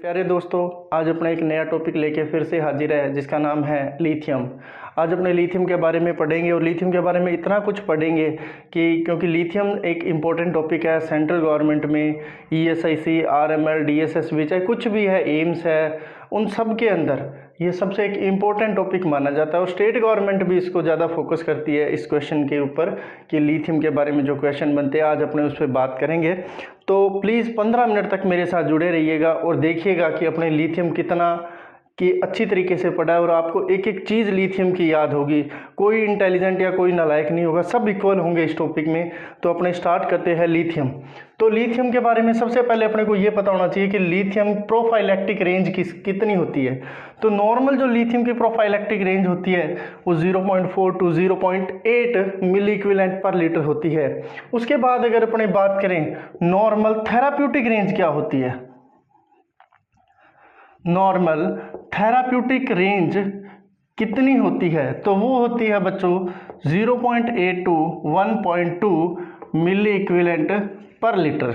प्यारे दोस्तों, आज अपना एक नया टॉपिक लेके फिर से हाजिर है जिसका नाम है लिथियम। आज अपने लिथियम के बारे में पढ़ेंगे और लिथियम के बारे में इतना कुछ पढ़ेंगे कि क्योंकि लिथियम एक इम्पोर्टेंट टॉपिक है सेंट्रल गवर्नमेंट में, ESIC, RML, DSSB चाहे कुछ भी है, एम्स है, उन सब के अंदर ये सबसे एक इम्पोर्टेंट टॉपिक माना जाता है और स्टेट गवर्नमेंट भी इसको ज़्यादा फोकस करती है इस क्वेश्चन के ऊपर कि लिथियम के बारे में जो क्वेश्चन बनते हैं आज अपने उस पर बात करेंगे। तो प्लीज़ 15 मिनट तक मेरे साथ जुड़े रहिएगा और देखिएगा कि अपने लिथियम कितना कि अच्छी तरीके से पढ़ा है और आपको एक एक चीज़ लिथियम की याद होगी। कोई इंटेलिजेंट या कोई नालायक नहीं होगा, सब इक्वल होंगे इस टॉपिक में। तो अपने स्टार्ट करते हैं लिथियम। तो लिथियम के बारे में सबसे पहले अपने को ये पता होना चाहिए कि लिथियम प्रोफाइलेक्टिक रेंज कितनी होती है। तो नॉर्मल जो लिथियम की प्रोफाइलेक्टिक रेंज होती है वो 0.4 to 0.8 milliequivalent per litre होती है। उसके बाद अगर अपने बात करें नॉर्मल थेराप्यूटिक रेंज क्या होती है, नॉर्मल थेराप्यूटिक रेंज कितनी होती है, तो वो होती है बच्चों 0.8 to 1.2 milliequivalent per litre.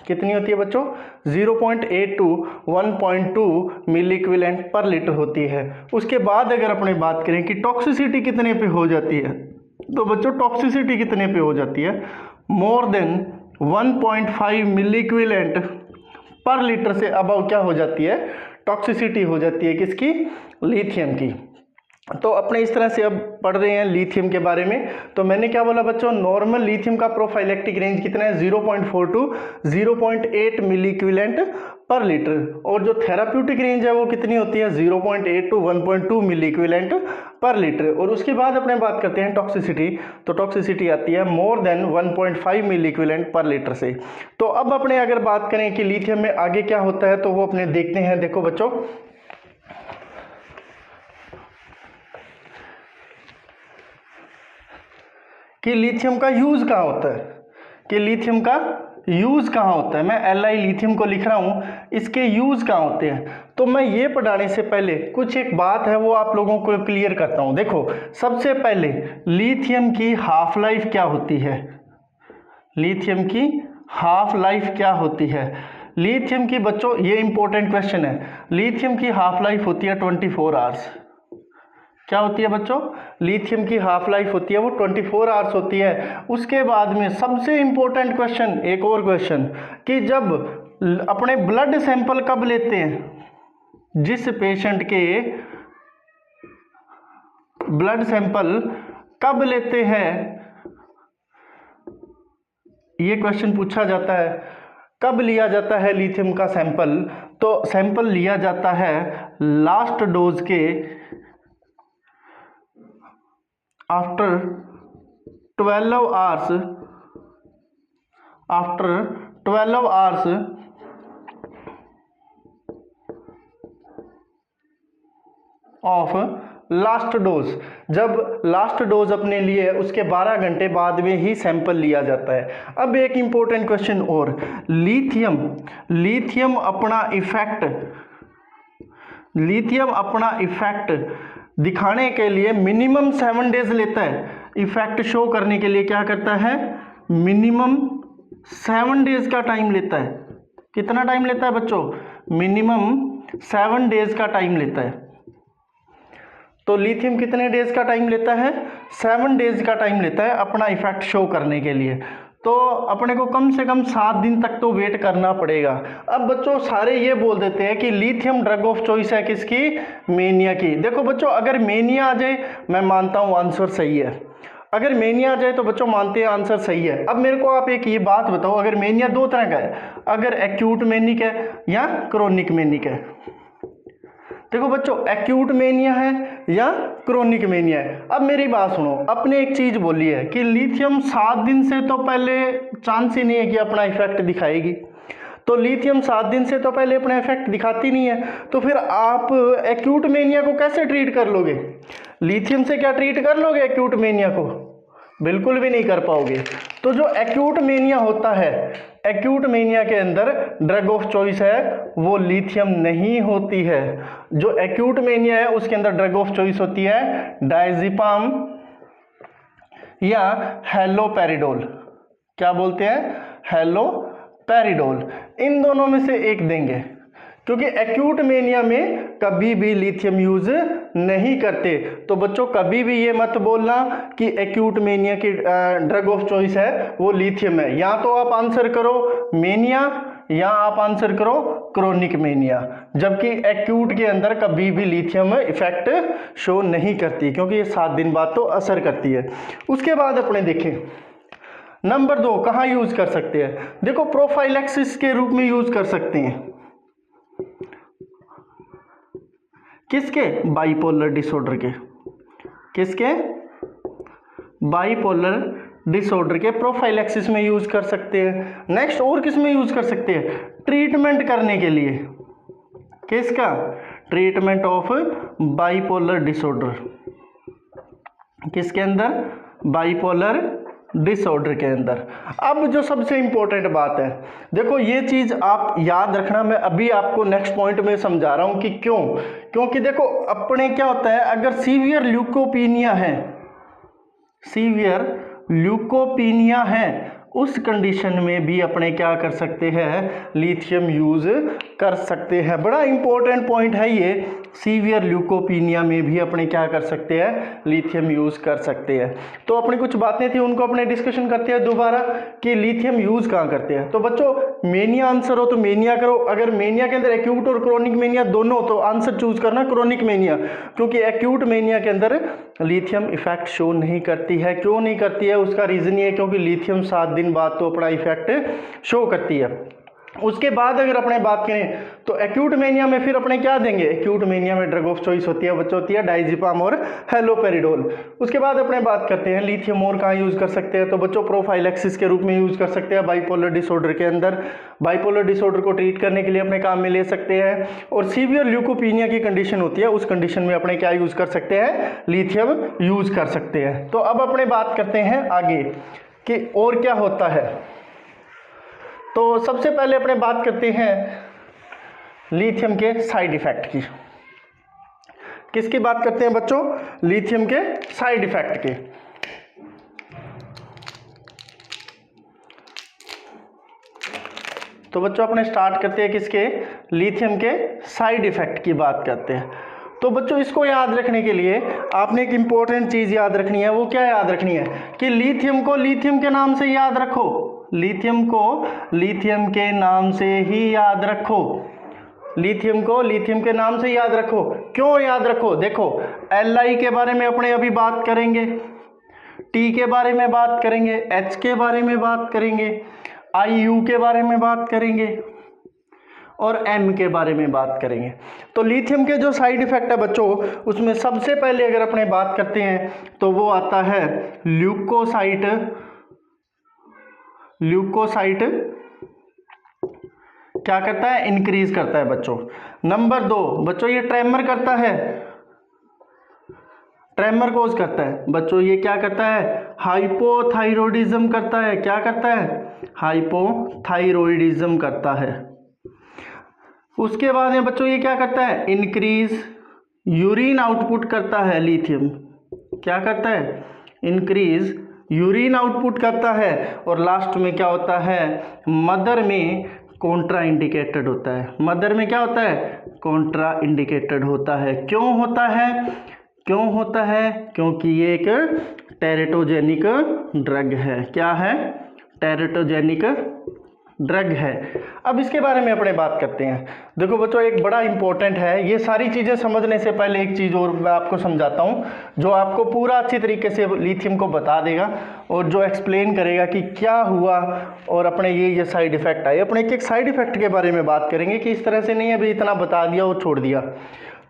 कितनी होती है बच्चों? 0.8 to 1.2 milliequivalent per litre होती है। उसके बाद अगर अपने बात करें कि टॉक्सिसिटी कितने पे हो जाती है, तो बच्चों टॉक्सिसिटी कितने पे हो जाती है? मोर देन 1.5 मिली इक्विवेलेंट पर लीटर से अबव क्या हो जाती है? टॉक्सिसिटी हो जाती है किसकी? लिथियम की। तो अपने इस तरह से अब पढ़ रहे हैं लिथियम के बारे में। तो मैंने क्या बोला बच्चों, नॉर्मल लिथियम का प्रोफाइलेक्टिक रेंज कितना है? 0.4 to 0.8 milliequivalent per litre. और जो थेराप्यूटिक रेंज है वो कितनी होती है? 0.8 to 1.2 milliequivalent per litre. और उसके बाद अपने बात करते हैं टॉक्सिसिटी। तो टॉक्सिसिटी आती है मोर देन 1.5 मिली इक्विवेलेंट पर लीटर से। तो अब अपने अगर बात करें कि लिथियम में आगे क्या होता है तो वो अपने देखते हैं। देखो बच्चों, कि लिथियम का यूज कहाँ होता है, कि लिथियम का यूज कहाँ होता है। मैं Li लिथियम को लिख रहा हूँ, इसके यूज कहाँ होते हैं। तो मैं ये पढ़ाने से पहले कुछ एक बात है वो आप लोगों को क्लियर करता हूँ। देखो, सबसे पहले लिथियम की हाफ लाइफ क्या होती है? लिथियम की हाफ लाइफ क्या होती है? लिथियम की बच्चों, ये इंपॉर्टेंट क्वेश्चन है, लिथियम की हाफ लाइफ होती है 24 आवर्स। क्या होती है बच्चों? लिथियम की हाफ लाइफ होती है वो 24 आवर्स होती है। उसके बाद में सबसे इंपॉर्टेंट क्वेश्चन, एक और क्वेश्चन, कि जब अपने ब्लड सैंपल कब लेते हैं, जिस पेशेंट के ब्लड सैंपल कब लेते हैं, ये क्वेश्चन पूछा जाता है। कब लिया जाता है लिथियम का सैंपल? तो सैंपल लिया जाता है लास्ट डोज के after 12 hours, after 12 hours of last dose. जब लास्ट डोज अपने लिए उसके 12 घंटे बाद में ही सैंपल लिया जाता है। अब एक इंपॉर्टेंट क्वेश्चन और, लिथियम अपना इफेक्ट दिखाने के लिए मिनिमम 7 डेज लेता है। इफेक्ट शो करने के लिए क्या करता है? मिनिमम 7 डेज का टाइम लेता है। कितना टाइम लेता है बच्चों? मिनिमम 7 डेज का टाइम लेता है। तो लिथियम कितने डेज का टाइम लेता है? 7 डेज का टाइम लेता है अपना इफेक्ट शो करने के लिए। तो अपने को कम से कम 7 दिन तक तो वेट करना पड़ेगा। अब बच्चों सारे ये बोल देते हैं कि लिथियम ड्रग ऑफ चॉइस है किसकी? मेनिया की। देखो बच्चों, अगर मेनिया आ जाए मैं मानता हूँ आंसर सही है। अगर मेनिया आ जाए तो बच्चों मानते हैं आंसर सही है। अब मेरे को आप एक ये बात बताओ, अगर मेनिया दो तरह का है, अगर एक्यूट मेनिक है या क्रोनिक मेनिक है। देखो बच्चों, एक्यूट मेनिया है या क्रोनिक मेनिया है। अब मेरी बात सुनो, अपने एक चीज बोली है कि लिथियम 7 दिन से तो पहले चांस ही नहीं है कि अपना इफेक्ट दिखाएगी। तो लिथियम 7 दिन से तो पहले अपना इफेक्ट दिखाती नहीं है, तो फिर आप एक्यूट मेनिया को कैसे ट्रीट कर लोगे? लिथियम से क्या ट्रीट कर लोगे एक्यूट मेनिया को? बिल्कुल भी नहीं कर पाओगे। तो जो एक्यूट मेनिया होता है, एक्यूट मेनिया के अंदर ड्रग ऑफ चॉइस है वो लिथियम नहीं होती है। जो एक्यूट मेनिया है उसके अंदर ड्रग ऑफ चॉइस होती है डायजेपाम या हेलोपेरिडोल। क्या बोलते हैं? हेलोपेरिडोल। इन दोनों में से एक देंगे। क्योंकि एक्यूट मेनिया में कभी भी लिथियम यूज नहीं करते। तो बच्चों कभी भी ये मत बोलना कि एक्यूट मेनिया की ड्रग ऑफ चॉइस है वो लिथियम है। या तो आप आंसर करो मेनिया या आप आंसर करो क्रोनिक मेनिया, जबकि एक्यूट के अंदर कभी भी लिथियम इफेक्ट शो नहीं करती, क्योंकि ये 7 दिन बाद तो असर करती है। उसके बाद अपने देखें नंबर 2 कहाँ यूज कर सकते हैं। देखो प्रोफाइलैक्सिस के रूप में यूज कर सकते हैं। किसके? बाइपोलर डिसऑर्डर के। किसके? बाइपोलर डिसऑर्डर के प्रोफाइलैक्सिस में यूज कर सकते हैं। नेक्स्ट और किस में यूज कर सकते हैं? ट्रीटमेंट करने के लिए। किसका? Treatment of bipolar disorder. किसके अंदर? बाइपोलर डिसऑर्डर के अंदर। अब जो सबसे इंपॉर्टेंट बात है, देखो ये चीज आप याद रखना, मैं अभी आपको नेक्स्ट पॉइंट में समझा रहा हूं कि क्यों। क्योंकि देखो अपने क्या होता है, अगर सीवियर ल्यूकोपीनिया है, सीवियर ल्यूकोपीनिया है, उस कंडीशन में भी अपने क्या कर सकते हैं? लिथियम यूज कर सकते हैं। बड़ा इंपॉर्टेंट पॉइंट है ये, सीवियर ल्यूकोपीनिया में भी अपने क्या कर सकते हैं? लिथियम यूज कर सकते हैं। तो अपनी कुछ बातें थी उनको अपने डिस्कशन करते हैं दोबारा कि लिथियम यूज कहाँ करते हैं। तो बच्चों मेनिया आंसर हो तो मेनिया करो, अगर मेनिया के अंदर एक्यूट और क्रोनिक मेनिया दोनों तो आंसर चूज करना क्रोनिक मेनिया, क्योंकि एक्यूट मेनिया के अंदर लिथियम इफेक्ट शो नहीं करती है। क्यों नहीं करती है? उसका रीजन ये है क्योंकि लिथियम 7 दिन बाद तो अपना इफेक्ट शो करती है। उसके बाद अगर अपने बात करें तो एक्यूट मेनिया में फिर अपने क्या देंगे? एक्यूट मेनिया में ड्रग ऑफ चॉइस होती है बच्चों, होती है डाइजिपाम और हेलोपेरिडोल। उसके बाद अपने बात करते हैं लिथियम और कहाँ यूज कर सकते हैं। तो बच्चों प्रोफाइलैक्सिस के रूप में यूज कर सकते हैं बाइपोलर डिसऑर्डर के अंदर। बाइपोलर डिसऑर्डर को ट्रीट करने के लिए अपने काम में ले सकते हैं। और सीवियर ल्यूकोपीनिया की कंडीशन होती है, उस कंडीशन में अपने क्या यूज कर सकते हैं? लिथियम यूज कर सकते हैं। तो अब अपने बात करते हैं आगे कि और क्या होता है। तो सबसे पहले अपने बात करते हैं लिथियम के साइड इफेक्ट की। किसकी बात करते हैं बच्चों? लिथियम के साइड इफेक्ट के। तो बच्चों अपने स्टार्ट करते हैं किसके? लिथियम के साइड इफेक्ट की बात करते हैं। तो बच्चों इसको याद रखने के लिए आपने एक इंपॉर्टेंट चीज याद रखनी है। वो क्या याद रखनी है? कि लिथियम को लिथियम के नाम से याद रखो, लिथियम को लिथियम के नाम से ही याद रखो, लिथियम को लिथियम के नाम से याद रखो। क्यों याद रखो? देखो Li के बारे में अपने अभी बात करेंगे, T के बारे में बात करेंगे, H के बारे में बात करेंगे, IU के बारे में बात करेंगे और M के बारे में बात करेंगे। तो लिथियम के जो साइड इफेक्ट है बच्चों, उसमें सबसे पहले अगर अपने बात करते हैं तो वो आता है ल्यूकोसाइट। ल्यूकोसाइट क्या करता है? इंक्रीज करता है बच्चों। नंबर 2 बच्चों ये ट्रेमर करता है, ट्रेमर कोज करता है बच्चों। ये क्या करता है? हाइपोथायरॉयडिज्म करता है। क्या करता है? हाइपोथायरॉयडिज्म करता है। उसके बाद में बच्चों ये क्या करता है? इंक्रीज यूरिन आउटपुट करता है लिथियम। क्या करता है? इंक्रीज यूरिन आउटपुट करता है। और लास्ट में क्या होता है? मदर में कॉन्ट्रा इंडिकेटेड होता है। मदर में क्या होता है? कॉन्ट्रा इंडिकेटेड होता है। क्यों होता है? क्यों होता है? क्योंकि ये एक टेरेटोजेनिक ड्रग है। क्या है? टेरेटोजेनिक ड्रग है। अब इसके बारे में अपने बात करते हैं। देखो बच्चों एक बड़ा इंपॉर्टेंट है, ये सारी चीज़ें समझने से पहले एक चीज़ और मैं आपको समझाता हूँ जो आपको पूरा अच्छी तरीके से लिथियम को बता देगा और जो एक्सप्लेन करेगा कि क्या हुआ और अपने ये साइड इफेक्ट आए। अपने एक साइड इफेक्ट के बारे में बात करेंगे कि इस तरह से नहीं अभी इतना बता दिया और छोड़ दिया।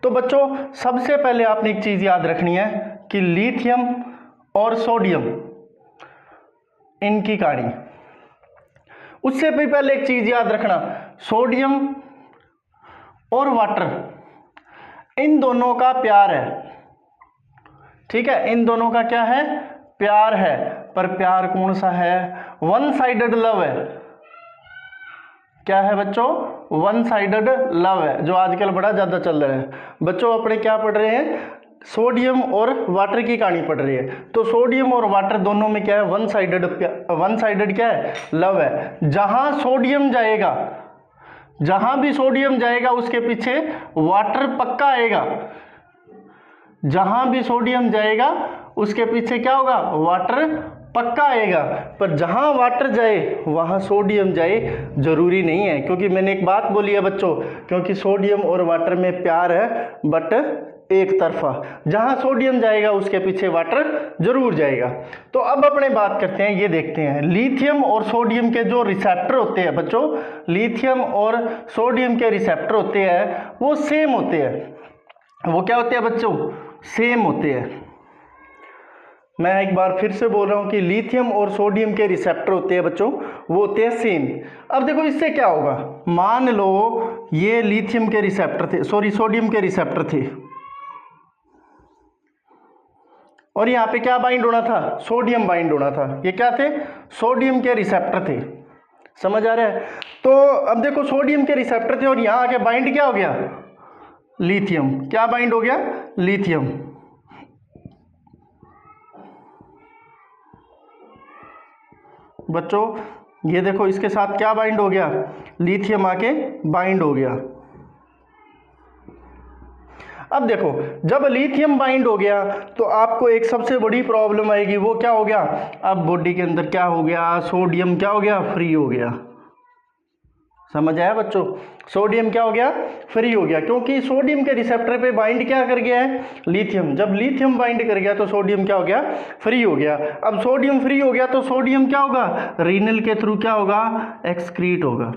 तो बच्चों सबसे पहले आपने एक चीज़ याद रखनी है कि लिथियम और सोडियम इनकी कहानी। उससे भी पहले एक चीज याद रखना, सोडियम और वाटर इन दोनों का प्यार है। ठीक है, इन दोनों का क्या है? प्यार है। पर प्यार कौन सा है? वन साइडेड लव है। क्या है बच्चों? वन साइडेड लव है, जो आजकल बड़ा ज्यादा चल रहा है। बच्चों अपने क्या पढ़ रहे हैं? सोडियम और वाटर की कहानी पढ़ रही है। तो सोडियम और वाटर दोनों में क्या है? वन साइडेड क्या है? लव है। जहां सोडियम जाएगा जहां भी सोडियम जाएगा उसके पीछे वाटर पक्का आएगा, जहां भी सोडियम जाएगा उसके पीछे क्या होगा, वाटर पक्का आएगा। पर जहां वाटर जाए वहां सोडियम जाए जरूरी नहीं है, क्योंकि मैंने एक बात बोली है बच्चों, क्योंकि सोडियम और वाटर में प्यार है बट एक तरफा, जहां सोडियम जाएगा उसके पीछे वाटर जरूर जाएगा। तो अब अपने बात करते हैं, ये देखते हैं लिथियम और सोडियम के जो रिसेप्टर होते हैं बच्चों, लिथियम और सोडियम के रिसेप्टर होते हैं वो सेम होते हैं। वो क्या होते हैं बच्चों, सेम होते हैं। मैं एक बार फिर से बोल रहा हूं कि लिथियम और सोडियम के रिसेप्टर होते हैं बच्चों, वो होते हैं सेम। अब देखो इससे क्या होगा, मान लो ये लिथियम के रिसेप्टर थे, सॉरी सोडियम के रिसेप्टर थे, और यहाँ पे क्या बाइंड होना था, सोडियम बाइंड होना था। ये क्या थे, सोडियम के रिसेप्टर थे, समझ आ रहा है। तो अब देखो सोडियम के रिसेप्टर थे और यहाँ आके बाइंड क्या हो गया, लिथियम। क्या बाइंड हो गया, लिथियम। बच्चों ये देखो इसके साथ क्या बाइंड हो गया, लिथियम आके बाइंड हो गया। अब देखो जब लिथियम बाइंड हो गया तो आपको एक सबसे बड़ी प्रॉब्लम आएगी, वो क्या हो गया, अब बॉडी के अंदर क्या हो गया, सोडियम क्या हो गया, फ्री हो गया। समझ आया बच्चों, सोडियम क्या हो गया, फ्री हो गया, क्योंकि सोडियम के रिसेप्टर पे बाइंड क्या कर गया है, लिथियम। जब लिथियम बाइंड कर गया तो सोडियम क्या हो गया, फ्री हो गया। अब सोडियम फ्री हो गया तो सोडियम क्या होगा, रीनल के थ्रू क्या होगा, एक्सक्रीट होगा।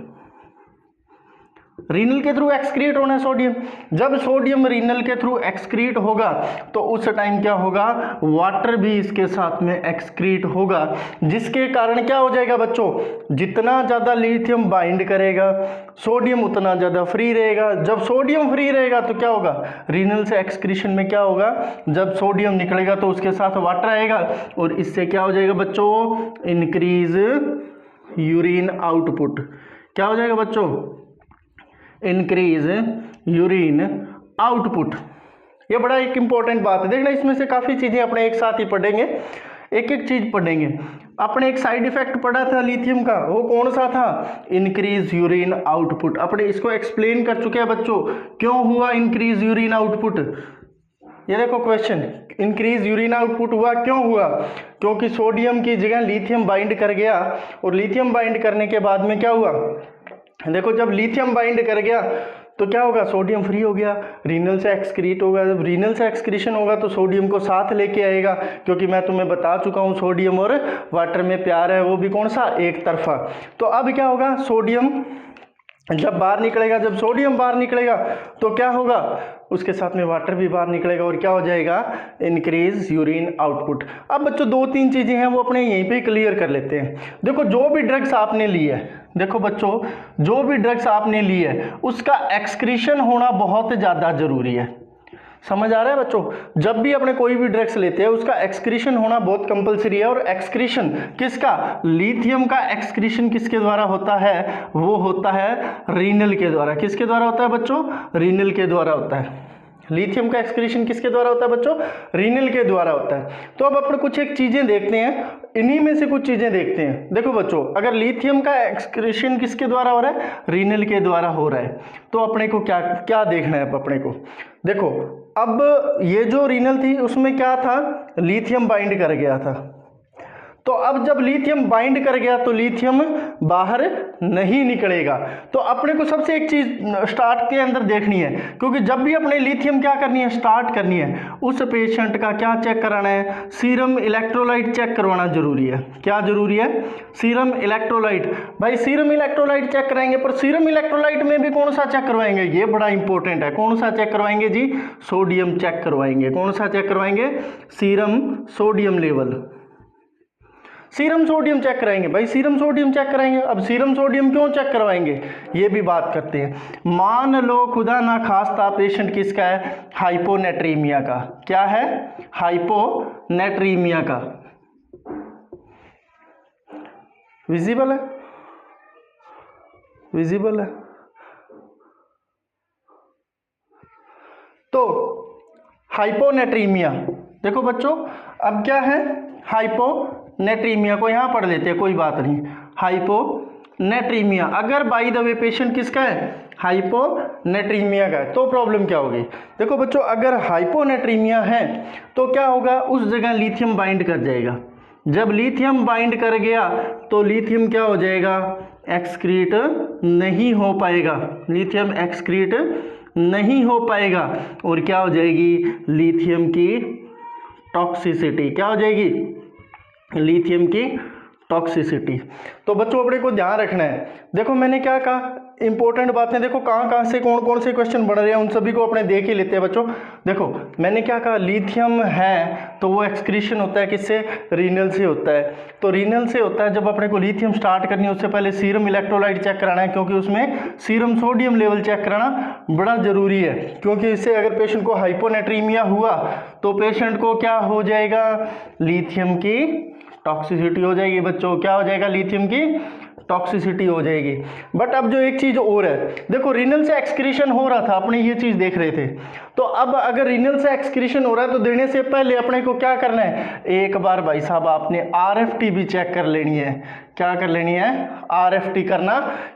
रीनल के थ्रू एक्सक्रीट होना है सोडियम। जब सोडियम रीनल के थ्रू एक्सक्रीट होगा तो उस टाइम क्या होगा, वाटर भी इसके साथ में एक्सक्रीट होगा, जिसके कारण क्या हो जाएगा बच्चों, जितना ज़्यादा लिथियम बाइंड करेगा सोडियम उतना ज़्यादा फ्री रहेगा। जब सोडियम फ्री रहेगा तो क्या होगा, रीनल से एक्सक्रीशन में क्या होगा, जब सोडियम निकलेगा तो उसके साथ वाटर आएगा और इससे क्या हो जाएगा बच्चों, इंक्रीज यूरिन आउटपुट। क्या हो जाएगा बच्चों, इंक्रीज यूरिन आउटपुट। ये बड़ा एक इंपॉर्टेंट बात है, देखना इसमें से काफ़ी चीज़ें अपने एक साथ ही पढ़ेंगे, एक एक चीज़ पढ़ेंगे। अपने एक साइड इफेक्ट पढ़ा था लिथियम का, वो कौन सा था, इंक्रीज यूरिन आउटपुट। अपने इसको एक्सप्लेन कर चुके हैं बच्चों, क्यों हुआ इंक्रीज यूरिन आउटपुट। ये देखो क्वेश्चन, इंक्रीज यूरिन आउटपुट हुआ, क्यों हुआ, क्योंकि सोडियम की जगह लिथियम बाइंड कर गया, और लिथियम बाइंड करने के बाद में क्या हुआ, देखो जब लिथियम बाइंड कर गया तो क्या होगा, सोडियम फ्री हो गया, रीनल से एक्सक्रीट होगा। जब रीनल से एक्सक्रीशन होगा तो सोडियम को साथ लेके आएगा, क्योंकि मैं तुम्हें बता चुका हूँ सोडियम और वाटर में प्यार है, वो भी कौन सा, एक तरफा। तो अब क्या होगा, सोडियम जब बाहर निकलेगा, जब सोडियम बाहर निकलेगा तो क्या होगा, उसके साथ में वाटर भी बाहर निकलेगा और क्या हो जाएगा, इंक्रीज यूरिन आउटपुट। अब बच्चों दो तीन चीज़ें हैं वो अपने यहीं पे क्लियर कर लेते हैं। देखो जो भी ड्रग्स आपने ली है, देखो बच्चों जो भी ड्रग्स आपने ली है उसका एक्सक्रीशन होना बहुत ज़्यादा जरूरी है। समझ आ रहा है बच्चों, जब भी अपने कोई भी ड्रग्स लेते हैं उसका एक्सक्रीशन होना बहुत कंपलसरी है। और एक्सक्रीशन किसका, लिथियम का एक्सक्रीशन किसके द्वारा होता है, वो होता है रीनल के द्वारा। किसके द्वारा होता है बच्चों, रीनल के द्वारा होता है। लिथियम का एक्सक्रीशन किसके द्वारा होता है बच्चों, रीनल के द्वारा होता है। तो अब अपन कुछ एक चीजें देखते हैं, इन्हीं में से कुछ चीजें देखते हैं। देखो बच्चों अगर लिथियम का एक्सक्रीशन किसके द्वारा हो रहा है, रीनल के द्वारा हो रहा है, तो अपने को क्या क्या देखना है, अपने को देखो अब ये जो रीनल थी उसमें क्या था, लिथियम बाइंड कर गया था। तो अब जब लिथियम बाइंड कर गया तो लिथियम बाहर नहीं निकलेगा। तो अपने को सबसे एक चीज स्टार्ट के अंदर देखनी है, क्योंकि जब भी अपने लिथियम क्या करनी है, स्टार्ट करनी है, उस पेशेंट का क्या चेक कराना है, सीरम इलेक्ट्रोलाइट चेक करवाना जरूरी है। क्या जरूरी है, सीरम इलेक्ट्रोलाइट। भाई सीरम इलेक्ट्रोलाइट चेक कराएंगे, पर सीरम इलेक्ट्रोलाइट में भी कौन सा चेक करवाएंगे, ये बड़ा इंपॉर्टेंट है। कौन सा चेक करवाएंगे जी, सोडियम चेक करवाएंगे। कौन सा चेक करवाएंगे, serum sodium level, serum sodium check कराएंगे। भाई सीरम सोडियम चेक कराएंगे। अब सीरम सोडियम क्यों चेक करवाएंगे, ये भी बात करते हैं। मान लो खुदा ना खास्ता पेशेंट किसका है, हाइपोनेट्रीमिया का। क्या है, हाइपोनेट्रीमिया का। विजिबल है, विजिबल है। तो हाइपोनेट्रीमिया देखो बच्चों, अब क्या है, हाइपोनेट्रीमिया को यहां पढ़ लेते हैं, कोई बात नहीं। Hypo hyponatraemia. अगर बाय द वे पेशेंट किसका है, हाइपोनेट्रीमिया का है, तो प्रॉब्लम क्या होगी। देखो बच्चों, अगर हाइपोनेट्रीमिया है तो क्या होगा, उस जगह लिथियम बाइंड कर जाएगा। जब लिथियम बाइंड कर गया तो लिथियम क्या हो जाएगा, एक्सक्रीट नहीं हो पाएगा, लिथियम एक्सक्रीट नहीं हो पाएगा और क्या हो जाएगी, लिथियम की टॉक्सिसिटी। क्या हो जाएगी, लिथियम की टॉक्सिसिटी। तो बच्चों अपने को ध्यान रखना है। देखो मैंने क्या कहा, इंपॉर्टेंट बातें देखो कहाँ कहाँ से कौन कौन से क्वेश्चन बन रहे हैं उन सभी को अपने देख ही लेते हैं बच्चों। देखो मैंने क्या कहा, लिथियम है तो वो एक्सक्रीशन होता है किससे, रीनल से होता है। तो रीनल से होता है, जब अपने को लिथियम स्टार्ट करनी है उससे पहले सीरम इलेक्ट्रोलाइट चेक कराना है, क्योंकि उसमें सीरम सोडियम लेवल चेक कराना बड़ा जरूरी है, क्योंकि इससे अगर पेशेंट को हाइपोनेट्रीमिया हुआ तो पेशेंट को क्या हो जाएगा, लिथियम की टॉक्सिसिटी हो जाएगी बच्चों। क्या हो जाएगा, लिथियम की टॉक्सिसिटी हो जाएगी। बट अब जो एक चीज और है, देखो रीनल से एक्सक्रीशन हो रहा था, अपने ये चीज देख रहे थे, तो अब अगर रीनल से एक्सक्रीशन हो रहा है तो देने से पहले अपने को क्या करना है, एक बार भाई साहब आपने आरएफटी भी चेक कर लेनी है। क्या कर लेनी है, आरएफटी करना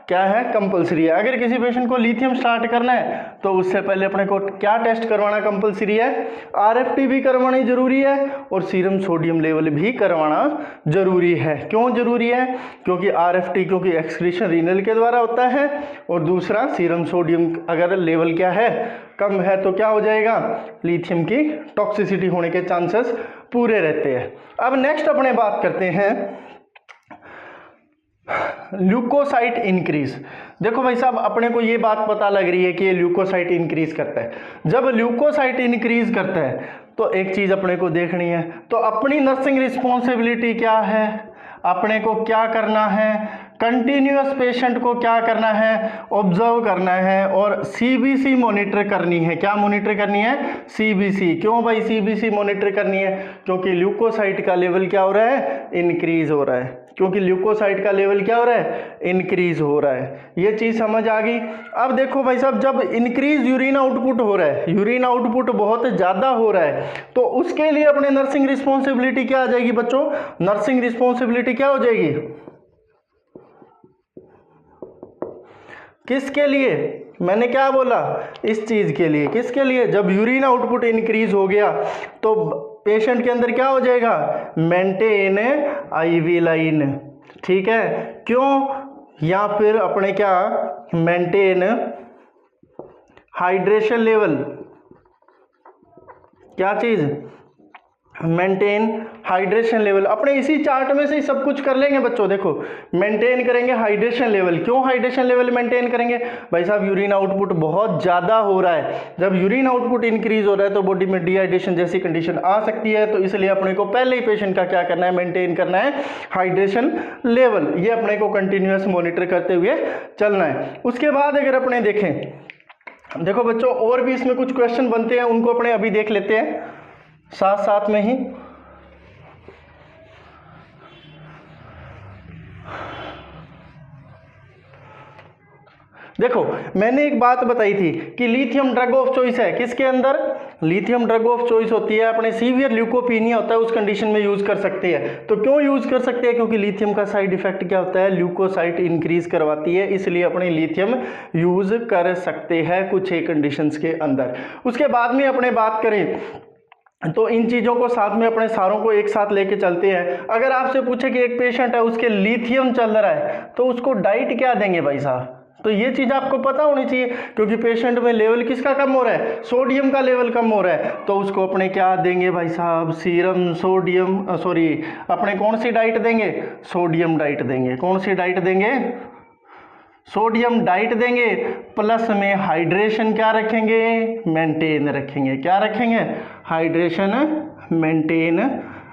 क्या है, कंपलसरी है। अगर किसी पेशेंट को लिथियम स्टार्ट करना है तो उससे पहले अपने को क्या टेस्ट करवाना कंपलसरी है, आरएफटी भी करवानी जरूरी है और सीरम सोडियम लेवल भी करवाना जरूरी है। क्यों जरूरी है, क्योंकि आरएफटी क्योंकि एक्सक्रीशन रीनल के द्वारा होता है और दूसरा सीरम सोडियम अगर लेवल क्या है, कम है, तो क्या हो जाएगा, लिथियम की टॉक्सिसिटी होने के चांसेस पूरे रहते हैं। अब नेक्स्ट अपने बात करते हैं ल्यूकोसाइट इंक्रीज। देखो भाई साहब अपने को ये बात पता लग रही है कि ये ल्यूकोसाइट इंक्रीज करता है। जब ल्यूकोसाइट इंक्रीज करता है तो एक चीज अपने को देखनी है, तो अपनी नर्सिंग रिस्पॉन्सिबिलिटी क्या है, अपने को क्या करना है, कंटिन्यूअस पेशेंट को क्या करना है, ऑब्जर्व करना है और सीबीसी मॉनिटर करनी है। क्या मॉनिटर करनी है, सीबीसी। क्यों भाई सीबीसी मॉनिटर करनी है, क्योंकि ल्यूकोसाइट का लेवल क्या हो रहा है, इंक्रीज हो रहा है, क्योंकि ल्यूकोसाइट का लेवल क्या हो रहा है, इंक्रीज हो रहा है। ये चीज समझ आ गई। अब देखो भाई साहब, जब इंक्रीज यूरिन आउटपुट हो रहा है, यूरिन आउटपुट बहुत ज्यादा हो रहा है, तो उसके लिए अपने नर्सिंग रिस्पॉन्सिबिलिटी क्या आ जाएगी बच्चों, नर्सिंग रिस्पॉन्सिबिलिटी क्या हो जाएगी, किसके लिए, मैंने क्या बोला, इस चीज के लिए। किसके लिए, जब यूरिन आउटपुट इंक्रीज हो गया तो पेशेंट के अंदर क्या हो जाएगा, मेंटेन आईवी लाइन। ठीक है, क्यों, या फिर अपने क्या, मेंटेन हाइड्रेशन लेवल। क्या चीज, मेंटेन हाइड्रेशन लेवल। अपने इसी चार्ट में से ही सब कुछ कर लेंगे बच्चों। देखो मेंटेन करेंगे हाइड्रेशन लेवल। क्यों हाइड्रेशन लेवल मेंटेन करेंगे, भाई साहब यूरिन आउटपुट बहुत ज़्यादा हो रहा है। जब यूरिन आउटपुट इंक्रीज हो रहा है तो बॉडी में डिहाइड्रेशन जैसी कंडीशन आ सकती है, तो इसलिए अपने को पहले ही पेशेंट का क्या करना है, मेंटेन करना है हाइड्रेशन लेवल। ये अपने को कंटिन्यूअस मॉनिटर करते हुए चलना है। उसके बाद अगर अपने देखें, देखो बच्चों और भी इसमें कुछ क्वेश्चन बनते हैं, उनको अपने अभी देख लेते हैं साथ साथ में ही। देखो मैंने एक बात बताई थी कि लिथियम ड्रग ऑफ चॉइस है, किसके अंदर, लिथियम ड्रग ऑफ चॉइस होती है, अपने सीवियर ल्यूकोपीनिया होता है उस कंडीशन में यूज कर सकते हैं। तो क्यों यूज कर सकते हैं, क्योंकि लिथियम का साइड इफेक्ट क्या होता है, ल्यूकोसाइट इंक्रीज करवाती है, इसलिए अपने लिथियम यूज कर सकते हैं कुछ एक कंडीशंस के अंदर। उसके बाद में अपने बात करें तो इन चीज़ों को साथ में अपने सारों को एक साथ लेके चलते हैं। अगर आपसे पूछे कि एक पेशेंट है उसके लिथियम चल रहा है तो उसको डाइट क्या देंगे भाई साहब, तो ये चीज़ आपको पता होनी चाहिए, क्योंकि पेशेंट में लेवल किसका कम हो रहा है, सोडियम का लेवल कम हो रहा है, तो उसको अपने क्या देंगे भाई साहब, सीरम सोडियम अपने कौन सी डाइट देंगे, सोडियम डाइट देंगे। कौन सी डाइट देंगे, सोडियम डाइट देंगे, प्लस में हाइड्रेशन क्या रखेंगे, मेंटेन रखेंगे। क्या रखेंगे, हाइड्रेशन मेंटेन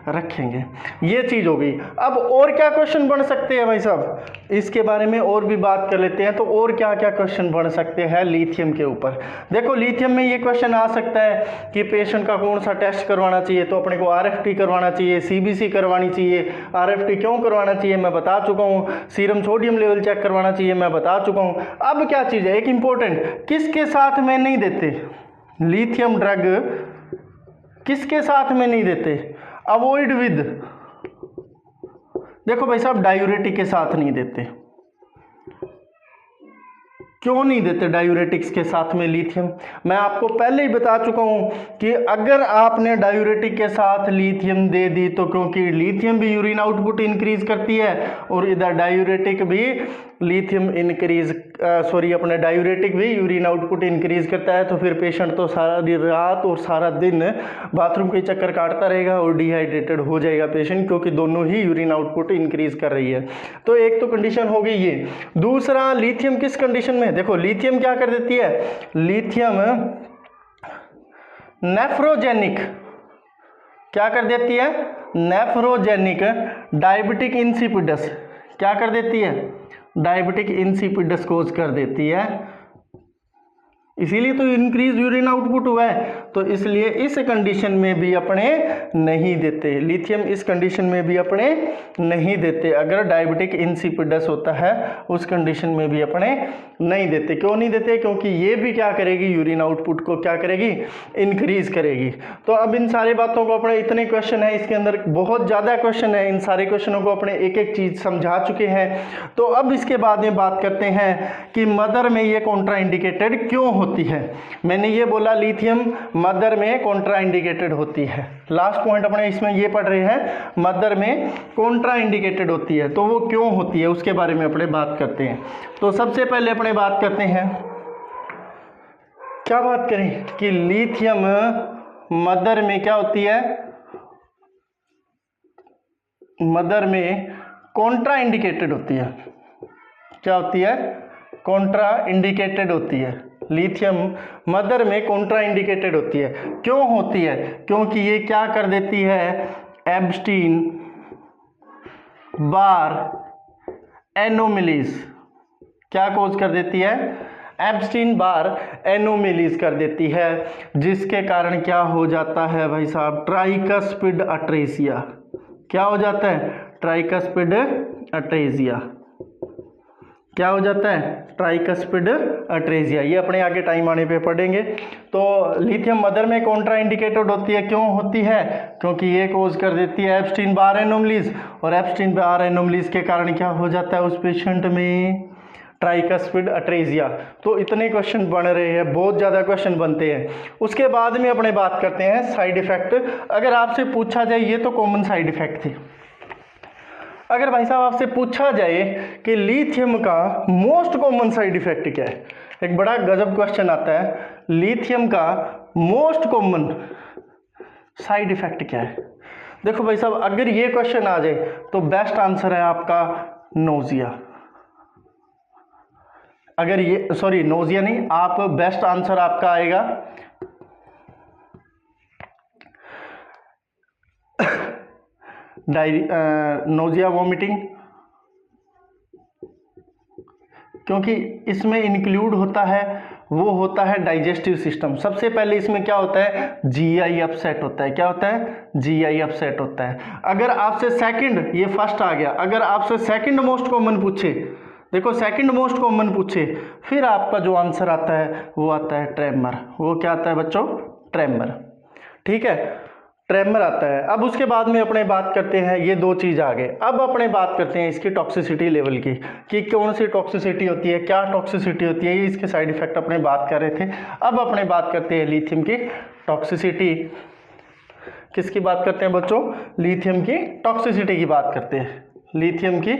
रखेंगे। ये चीज हो गई। अब और क्या क्वेश्चन बन सकते हैं भाई साहब, इसके बारे में और भी बात कर लेते हैं। तो और क्या क्या क्वेश्चन बन सकते हैं लिथियम के ऊपर। देखो लिथियम में ये क्वेश्चन आ सकता है कि पेशेंट का कौन सा टेस्ट करवाना चाहिए, तो अपने को आरएफटी करवाना चाहिए, सीबीसी करवानी चाहिए। आरएफटी क्यों करवाना चाहिए मैं बता चुका हूँ, सीरम सोडियम लेवल चेक करवाना चाहिए मैं बता चुका हूँ। अब क्या चीज़ है एक इंपॉर्टेंट, किसके साथ में नहीं देते लिथियम ड्रग, किसके साथ में नहीं देते, अवॉइड विद, देखो भाई साहब डायूरेटिक के साथ नहीं देते। क्यों नहीं देते डायूरेटिक्स के साथ में लिथियम? मैं आपको पहले ही बता चुका हूँ कि अगर आपने डायूरेटिक के साथ लिथियम दे दी तो क्योंकि लिथियम भी यूरिन आउटपुट इंक्रीज करती है और इधर डायूरेटिक भी लिथियम इंक्रीज अपने डायूरेटिक भी यूरिन आउटपुट इंक्रीज करता है, तो फिर पेशेंट तो सारा रात और सारा दिन बाथरूम के चक्कर काटता रहेगा और डिहाइड्रेटेड हो जाएगा पेशेंट, क्योंकि दोनों ही यूरिन आउटपुट इंक्रीज कर रही है। तो एक तो कंडीशन हो गई ये। दूसरा, लिथियम किस कंडीशन में, देखो लिथियम क्या कर देती है, लिथियम नेफ्रोजेनिक क्या कर देती है, नेफ्रोजेनिक डायबिटिक इंसिपिडस क्या कर देती है, डायबिटिक इंसिपिडस कोज कर देती है, इसीलिए तो इंक्रीज यूरिन आउटपुट हुआ है। तो इसलिए इस कंडीशन में भी अपने नहीं देते लिथियम, इस कंडीशन में भी अपने नहीं देते। अगर डायबिटिक इंसिपिडस होता है उस कंडीशन में भी अपने नहीं देते। क्यों नहीं देते, क्योंकि ये भी क्या करेगी, यूरिन आउटपुट को क्या करेगी, इंक्रीज करेगी। तो अब इन सारी बातों को अपने, इतने क्वेश्चन है इसके अंदर, बहुत ज़्यादा क्वेश्चन है, इन सारे क्वेश्चनों को अपने एक एक चीज़ समझा चुके हैं। तो अब इसके बाद में बात करते हैं कि मदर में ये कॉन्ट्रा इंडिकेटेड क्यों होती है। मैंने ये बोला लिथियम मदर में कॉन्ट्रा इंडिकेटेड होती है। लास्ट पॉइंट अपने इसमें ये पढ़ रहे हैं, मदर में कॉन्ट्रा इंडिकेटेड होती है, तो वो क्यों होती है उसके बारे में अपने बात करते हैं। तो सबसे पहले अपने बात करते हैं, क्या बात करें कि लिथियम मदर में क्या होती है, मदर में कॉन्ट्रा इंडिकेटेड होती है। क्या होती है, कॉन्ट्रा इंडिकेटेड होती है। लिथियम मदर में कॉन्ट्रा इंडिकेटेड होती है। क्यों होती है, क्योंकि ये क्या कर देती है, एब्स्टीन बार एनोमलीज क्या कोज कर देती है, एब्स्टीन बार एनोमलीज कर देती है, जिसके कारण क्या हो जाता है भाई साहब, ट्राइकस्पिड अट्रेसिया। क्या हो जाता है, ट्राइकस्पिड अट्रेसिया। क्या हो जाता है, ट्राइकस्पिड अट्रेसिया। ये अपने आगे टाइम आने पे पढ़ेंगे। तो लिथियम मदर में कॉन्ट्रा इंडिकेटेड होती है। क्यों होती है, क्योंकि ये कोज कर देती है एब्स्टीन बार एनोमलीज, और एब्स्टीन बार एनोमलीज के कारण क्या हो जाता है उस पेशेंट में, ट्राइकस्पिड अट्रेसिया। तो इतने क्वेश्चन बन रहे हैं, बहुत ज़्यादा क्वेश्चन बनते हैं। उसके बाद में अपने बात करते हैं साइड इफेक्ट। अगर आपसे पूछा जाए, ये तो कॉमन साइड इफेक्ट थे, अगर भाई साहब आपसे पूछा जाए कि लिथियम का मोस्ट कॉमन साइड इफेक्ट क्या है, एक बड़ा गजब क्वेश्चन आता है, लिथियम का मोस्ट कॉमन साइड इफेक्ट क्या है। देखो भाई साहब, अगर ये क्वेश्चन आ जाए तो बेस्ट आंसर है आपका नोजिया। अगर ये, सॉरी नोजिया नहीं, आप बेस्ट आंसर आपका आएगा नोजिया वोमिटिंग, क्योंकि इसमें इंक्लूड होता है, वो होता है डाइजेस्टिव सिस्टम। सबसे पहले इसमें क्या होता है, जीआई अपसेट होता है। क्या होता है, जीआई अपसेट होता है। अगर आपसे सेकंड, ये फर्स्ट आ गया, अगर आपसे सेकंड मोस्ट कॉमन पूछे, देखो सेकंड मोस्ट कॉमन पूछे, फिर आपका जो आंसर आता है वो आता है ट्रेमर। वो क्या आता है बच्चों, ट्रेमर। ठीक है, ट्रेमर आता है। अब उसके बाद में अपने बात करते हैं, ये दो चीज़ आ गए। अब अपने बात करते हैं इसकी टॉक्सिसिटी लेवल की, कि कौन सी टॉक्सिसिटी होती है, क्या टॉक्सिसिटी होती है, ये इसके साइड इफेक्ट अपने बात कर रहे थे। अब अपने बात करते हैं लिथियम की टॉक्सिसिटी। किसकी बात करते हैं बच्चों, लिथियम की टॉक्सिसिटी की बात करते हैं, लिथियम की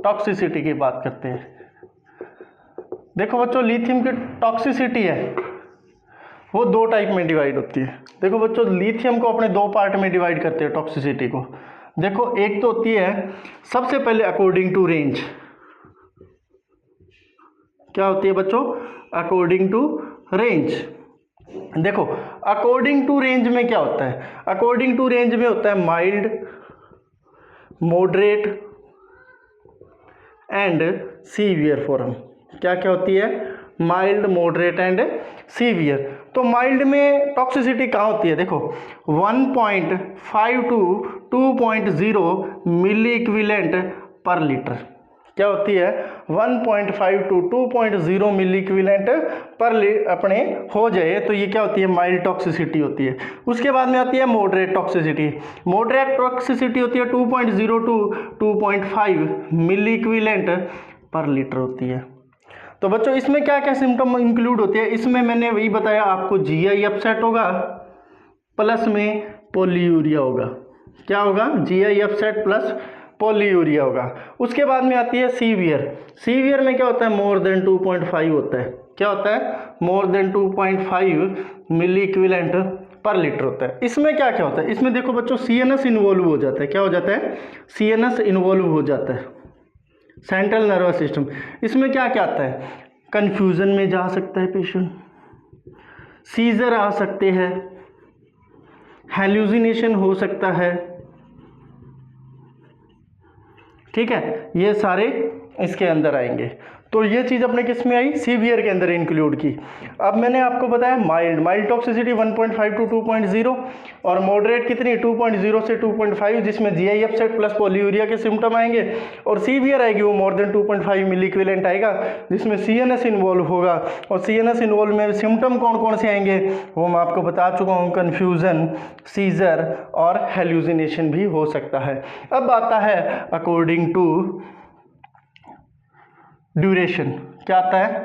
टॉक्सिसिटी की बात करते हैं। देखो बच्चों, लिथियम की टॉक्सिसिटी है वो दो टाइप में डिवाइड होती है। देखो बच्चों, लिथियम को अपने दो पार्ट में डिवाइड करते हैं टॉक्सिसिटी को। देखो, एक तो होती है सबसे पहले अकॉर्डिंग टू रेंज। क्या होती है बच्चों, अकॉर्डिंग टू रेंज। देखो अकॉर्डिंग टू रेंज में क्या होता है, अकॉर्डिंग टू रेंज में होता है mild, moderate and severe form. क्या क्या होती है, माइल्ड, मॉडरेट एंड सीवियर। तो माइल्ड में टॉक्सिसिटी कहाँ होती है, देखो 1.5 to 2.0 milliequivalent per litre. क्या होती है, 1.5 टू 2.0 मिली इक्विवेलेंट पर अपने हो जाए तो ये क्या होती है, माइल्ड टॉक्सिसिटी होती है। उसके बाद में आती है मॉडरेट टॉक्सिसिटी। मॉडरेट टॉक्सिसिटी होती है 2.0 to 2.5 milliequivalent per litre होती है। तो बच्चों इसमें क्या क्या सिम्टम इंक्लूड होते हैं, इसमें मैंने वही बताया आपको, GI अपसेट होगा प्लस में पॉलीयूरिया होगा। क्या होगा? GI अपसेट प्लस पॉलीयूरिया होगा। उसके बाद में आती है सीवियर। सीवियर में क्या होता है? मोर देन 2.5 होता है। क्या होता है? More than 2.5 milliequivalent per litre होता है। इसमें क्या क्या होता है? इसमें देखो बच्चों CNS इन्वॉल्व हो जाता है। क्या हो जाता है? CNS इन्वॉल्व हो जाता है, सेंट्रल नर्वस सिस्टम। इसमें क्या क्या आता है? कंफ्यूजन में जा सकता है पेशेंट, सीजर आ सकते हैं, हेलुसिनेशन हो सकता है। ठीक है, ये सारे इसके अंदर आएंगे। तो ये चीज़ अपने किस में आई? सीवियर के अंदर इंक्लूड की। अब मैंने आपको बताया माइल्ड टॉक्सिसिटी 1.5 टू 2.0 और मॉडरेट कितनी? 2.0 से 2.5, जिसमें GI अपसेट प्लस पॉलीयूरिया के सिम्टम आएंगे। और सीवियर आएगी वो मोर देन 2.5 मिली इक्विवेलेंट आएगा, जिसमें CNS इन्वॉल्व होगा। और CNS इन्वॉल्व में सिम्टम कौन कौन से आएंगे वो मैं आपको बता चुका हूँ, कन्फ्यूज़न, सीजर और हेलुसिनेशन भी हो सकता है। अब आता है अकॉर्डिंग टू ड्यूरेशन। क्या आता है?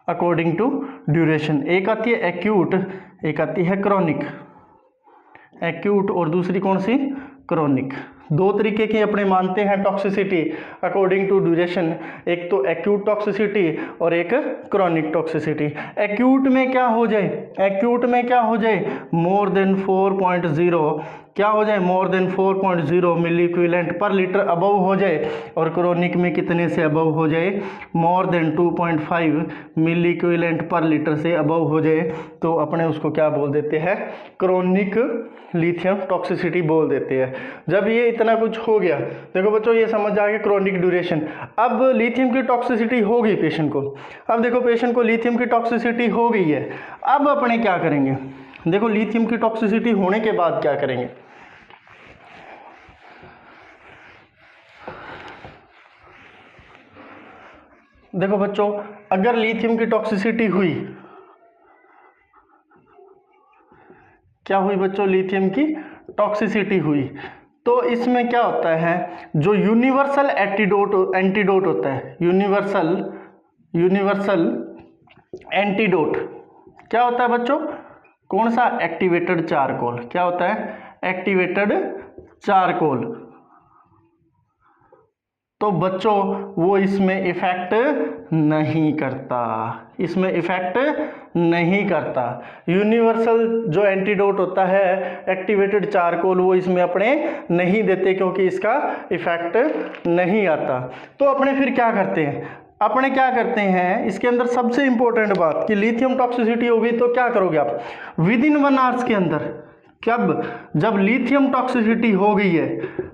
According to duration. एक आती है एक्यूट, एक आती है क्रॉनिक। एक्यूट और दूसरी कौन सी? क्रॉनिक। दो तरीके की अपने मानते हैं टॉक्सिसिटी अकॉर्डिंग टू ड्यूरेशन, एक तो एक्यूट टॉक्सिसिटी और एक क्रॉनिक टॉक्सिसिटी। एक्यूट में क्या हो जाए? एक्यूट में क्या हो जाए? मोर देन 4.0, क्या हो जाए? मोर देन 4.0 मिली इक्विवेलेंट पर लीटर अबव हो जाए। और क्रोनिक में कितने से अबव हो जाए? More than 2.5 milliequivalent per litre से अबव हो जाए तो अपने उसको क्या बोल देते हैं? क्रोनिक लिथियम टॉक्सिसिटी बोल देते हैं। जब ये इतना कुछ हो गया, देखो बच्चों ये समझ आ गया क्रोनिक ड्यूरेशन। अब लिथियम की टॉक्सिसिटी हो गई पेशेंट को। अब देखो पेशेंट को लिथियम की टॉक्सिसिटी हो गई है, अब अपने क्या करेंगे? देखो लिथियम की टॉक्सिसिटी होने के बाद क्या करेंगे? देखो बच्चों अगर लिथियम की टॉक्सिसिटी हुई, क्या हुई बच्चों? लिथियम की टॉक्सिसिटी हुई तो इसमें क्या होता है? जो यूनिवर्सल एंटीडोट होता है, यूनिवर्सल एंटीडोट क्या होता है बच्चों? कौन सा? Activated charcoal. क्या होता है? Activated charcoal. तो बच्चों वो इसमें इफेक्ट नहीं करता, इसमें इफेक्ट नहीं करता। यूनिवर्सल जो एंटीडोट होता है एक्टिवेटेड चारकोल वो इसमें अपने नहीं देते क्योंकि इसका इफेक्ट नहीं आता। तो अपने फिर क्या करते हैं? अपने क्या करते हैं इसके अंदर सबसे इंपॉर्टेंट बात कि लिथियम टॉक्सिसिटी हो गई तो क्या करोगे आप? विद इन 1 आवर्स के अंदर, कब? जब लिथियम टॉक्सिसिटी हो गई है,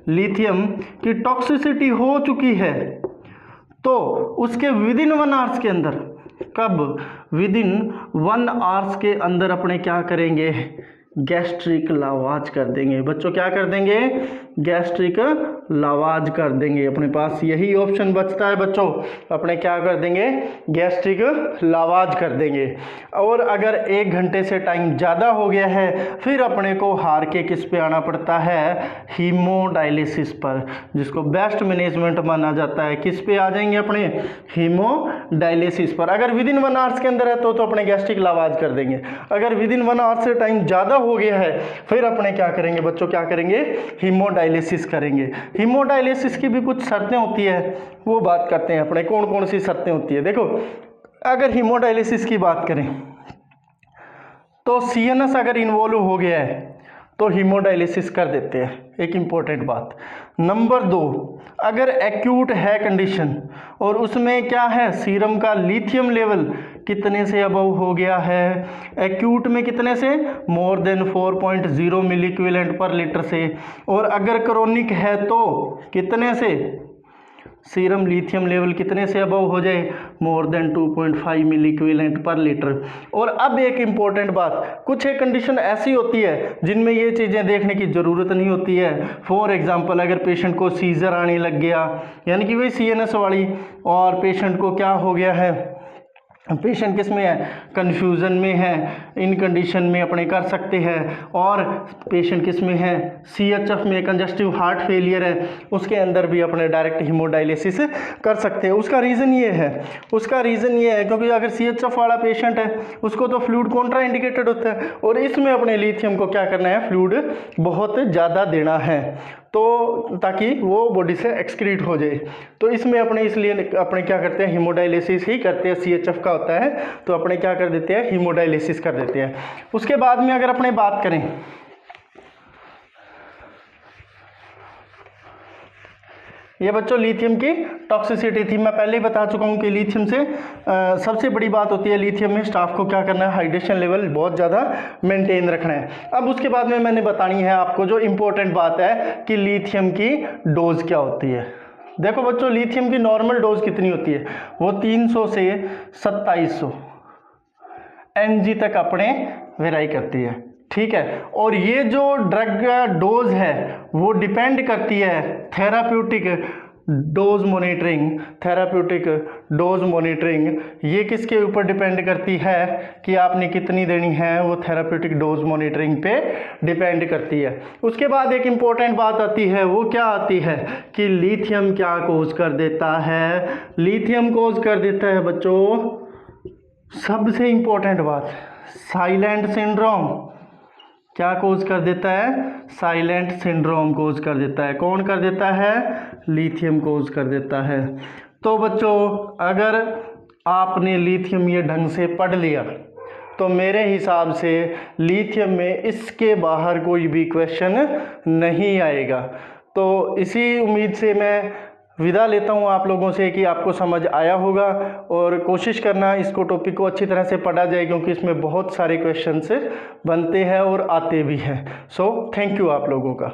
लिथियम की टॉक्सिसिटी हो चुकी है तो उसके विद इन 1 आवर्स के अंदर, कब? विद इन 1 आवर्स के अंदर अपने क्या करेंगे? गैस्ट्रिक लावाज कर देंगे। बच्चों क्या कर देंगे? गैस्ट्रिक लावाज कर देंगे। अपने पास यही ऑप्शन बचता है बच्चों, अपने क्या कर देंगे? गैस्ट्रिक लावाज कर देंगे। और अगर 1 घंटे से टाइम ज़्यादा हो गया है फिर अपने को हार के किस पे आना पड़ता है? हीमोडायलिसिस पर, जिसको बेस्ट मैनेजमेंट माना जाता है। किस पे आ जाएंगे अपने? हीमोडायलिसिस पर। अगर विद इन 1 आवर्स के अंदर है तो अपने गैस्ट्रिक लावाज कर देंगे। अगर विद इन 1 आवर से टाइम ज़्यादा हो गया है फिर अपने क्या करेंगे बच्चों? क्या करेंगे? हीमोडायलिसिस करेंगे। हीमोडायलिसिस की भी कुछ शर्तें होती है, वो बात करते हैं अपने। कौन कौन सी शर्तें होती है? देखो अगर हीमोडायलिसिस की बात करें तो CNS अगर इन्वॉल्व हो गया है तो हीमोडायलिसिस कर देते हैं, एक इम्पॉर्टेंट बात। नंबर 2, अगर एक्यूट है कंडीशन और उसमें क्या है? सीरम का लिथियम लेवल कितने से अबव हो गया है? एक्यूट में कितने से? मोर देन 4.0 मिली इक्विवेलेंट पर लीटर से। और अगर क्रोनिक है तो कितने से? सीरम लिथियम लेवल कितने से अबव हो जाए? More than 2.5 milliequivalent per litre. और अब एक इम्पॉर्टेंट बात, कुछ एक कंडीशन ऐसी होती है जिनमें ये चीज़ें देखने की ज़रूरत नहीं होती है। फॉर एग्जांपल अगर पेशेंट को सीजर आने लग गया, यानी कि वही CNS वाली, और पेशेंट को क्या हो गया है? पेशेंट किस में है, कन्फ्यूज़न में है, इन कंडीशन में अपने कर सकते हैं। और पेशेंट किस में है, CHF में, कंजस्टिव हार्ट फेलियर है, उसके अंदर भी अपने डायरेक्ट हीमोडायलिसिस कर सकते हैं। उसका रीज़न ये है क्योंकि अगर CHF वाला पेशेंट है उसको तो फ्लूइड कॉन्ट्रा इंडिकेटेड होता है, और इसमें अपने लिथियम को क्या करना है, फ्लूइड बहुत ज़्यादा देना है, तो ताकि वो बॉडी से एक्सक्रीट हो जाए। तो इसमें अपने इसलिए अपने क्या करते हैं, हीमोडायलिसिस ही करते हैं। CHF का होता है तो अपने क्या कर देते हैं, हीमोडायलिसिस कर देते हैं। उसके बाद में अगर अपने बात करें, ये बच्चों लिथियम की टॉक्सिसिटी थी। मैं पहले ही बता चुका हूँ कि लिथियम से सबसे बड़ी बात होती है, लिथियम में स्टाफ को क्या करना है, हाइड्रेशन लेवल बहुत ज़्यादा मेंटेन रखना है। अब उसके बाद में मैंने बतानी है आपको जो इम्पोर्टेंट बात है कि लिथियम की डोज क्या होती है। देखो बच्चों, लिथियम की नॉर्मल डोज कितनी होती है, वो 300 से 2700 mg तक अपने वेराई करती है, ठीक है। और ये जो ड्रग डोज है वो डिपेंड करती है थेराप्यूटिक डोज मॉनिटरिंग, ये किसके ऊपर डिपेंड करती है कि आपने कितनी देनी है, वो थेराप्यूटिक डोज मॉनिटरिंग पे डिपेंड करती है। उसके बाद एक इम्पोर्टेंट बात आती है, वो क्या आती है कि लिथियम क्या कोज कर देता है। लिथियम कोज कर देता है बच्चों, सबसे इम्पोर्टेंट बात, साइलेंट सिंड्रोम। क्या कोज कर देता है, साइलेंट सिंड्रोम कोज कर देता है। कौन कर देता है, लिथियम कोज कर देता है। तो बच्चों अगर आपने लिथियम ये ढंग से पढ़ लिया तो मेरे हिसाब से लिथियम में इसके बाहर कोई भी क्वेश्चन नहीं आएगा। तो इसी उम्मीद से मैं विदा लेता हूँ आप लोगों से कि आपको समझ आया होगा, और कोशिश करना इसको टॉपिक को अच्छी तरह से पढ़ा जाए क्योंकि इसमें बहुत सारे क्वेश्चंस बनते हैं और आते भी हैं। सो थैंक यू आप लोगों का।